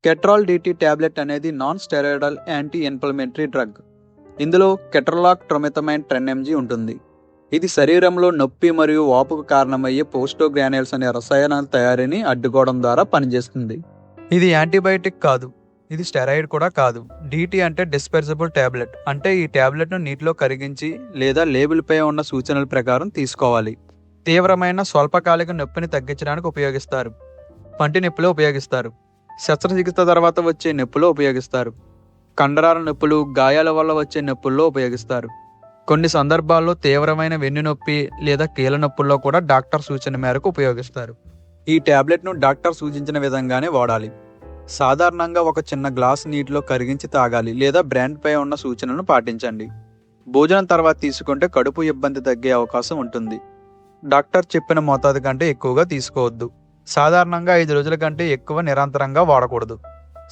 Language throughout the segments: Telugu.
కెట్రాల్ డిటి టాబ్లెట్ అనేది non steroidal anti inflammatory drug. ఇందులో కెట్రలాక్ ట్రొమెథమైన్ 10 mg ఉంటుంది. ఇది శరీరంలో నొప్పి మరియు వాపుకు కారణమయ్యే పోస్టోగ్రాన్యుల్స్ అనే రసాయనాల తయారీని అడ్డుకోవడం ద్వారా పనిచేస్తుంది. ఇది యాంటీబయాటిక్ కాదు, ఇది స్టెరాయిడ్ కూడా కాదు. డిటి అంటే డిస్పెర్సిబుల్ టాబ్లెట్, అంటే ఈ టాబ్లెట్ను నీటిలో కరిగించి లేదా లేబుల్పై ఉన్న సూచనల ప్రకారం తీసుకోవాలి. తీవ్రమైన స్వల్పకాలిక నొప్పిని తగ్గించడానికి ఉపయోగిస్తారు. పంటి నొప్పిలో ఉపయోగిస్తారు. శస్త్రచికిత్స తర్వాత వచ్చే నొప్పులో ఉపయోగిస్తారు. కండరాల నొప్పులు, గాయాల వల్ల వచ్చే నొప్పుల్లో ఉపయోగిస్తారు. కొన్ని సందర్భాల్లో తీవ్రమైన వెన్నునొప్పి లేదా కీళ్ళ నొప్పుల్లో కూడా డాక్టర్ సూచన మేరకు ఉపయోగిస్తారు. ఈ టాబ్లెట్ను డాక్టర్ సూచించిన విధంగానే వాడాలి. సాధారణంగా ఒక చిన్న గ్లాస్ నీటిలో కరిగించి తాగాలి లేదా బ్రాండ్పై ఉన్న సూచనలను పాటించండి. భోజనం తర్వాత తీసుకుంటే కడుపు ఇబ్బంది తగ్గే అవకాశం ఉంటుంది. డాక్టర్ చెప్పిన మోతాదు కంటే ఎక్కువగా తీసుకోవద్దు. సాధారణంగా 5 రోజుల కంటే ఎక్కువ నిరంతరంగా వాడకూడదు.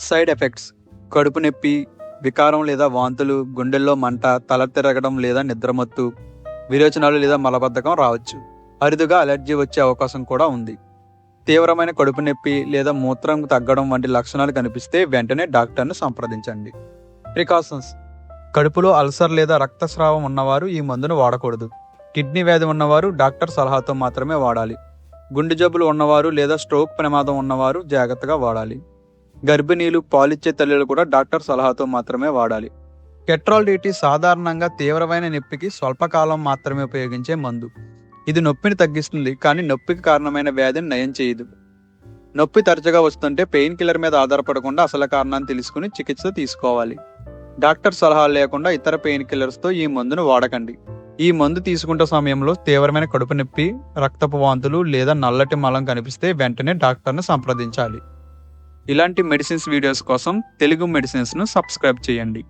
సైడ్ ఎఫెక్ట్స్: కడుపు నొప్పి, వికారం లేదా వాంతులు, గుండెల్లో మంట, తల తిరగడం లేదా నిద్రమత్తు, విరోచనాలు లేదా మలబద్ధకం రావచ్చు. అరుదుగా అలర్జీ వచ్చే అవకాశం కూడా ఉంది. తీవ్రమైన కడుపు నొప్పి లేదా మూత్రం తగ్గడం వంటి లక్షణాలు కనిపిస్తే వెంటనే డాక్టర్ను సంప్రదించండి. ప్రికాషన్స్: కడుపులో అల్సర్ లేదా రక్తస్రావం ఉన్నవారు ఈ మందును వాడకూడదు. కిడ్నీ వ్యాధి ఉన్నవారు డాక్టర్ సలహాతో మాత్రమే వాడాలి. గుండె జబ్బులు ఉన్నవారు లేదా స్ట్రోక్ ప్రమాదం ఉన్నవారు జాగ్రత్తగా వాడాలి. గర్భిణీలు, పాలిచ్చే తల్లులు కూడా డాక్టర్ సలహాతో మాత్రమే వాడాలి. కెట్రాల్ డిటి సాధారణంగా తీవ్రమైన నొప్పికి స్వల్పకాలం మాత్రమే ఉపయోగించే మందు. ఇది నొప్పిని తగ్గిస్తుంది, కానీ నొప్పికి కారణమైన వ్యాధిని నయం చేయదు. నొప్పి తరచుగా వస్తుంటే పెయిన్ కిల్లర్ మీద ఆధారపడకుండా అసలు కారణాన్ని తెలుసుకుని చికిత్స తీసుకోవాలి. డాక్టర్ సలహా లేకుండా ఇతర పెయిన్ కిల్లర్స్తో ఈ మందును వాడకండి. ఈ మందు తీసుకుంటే సమయంలో తీవ్రమైన కడుపు నొప్పి, రక్తపు వాంతులు లేదా నల్లటి మలం కనిపిస్తే వెంటనే డాక్టర్ను సంప్రదించాలి. ఇలాంటి మెడిసిన్స్ వీడియోస్ కోసం తెలుగు మెడిసిన్స్ను సబ్స్క్రైబ్ చేయండి.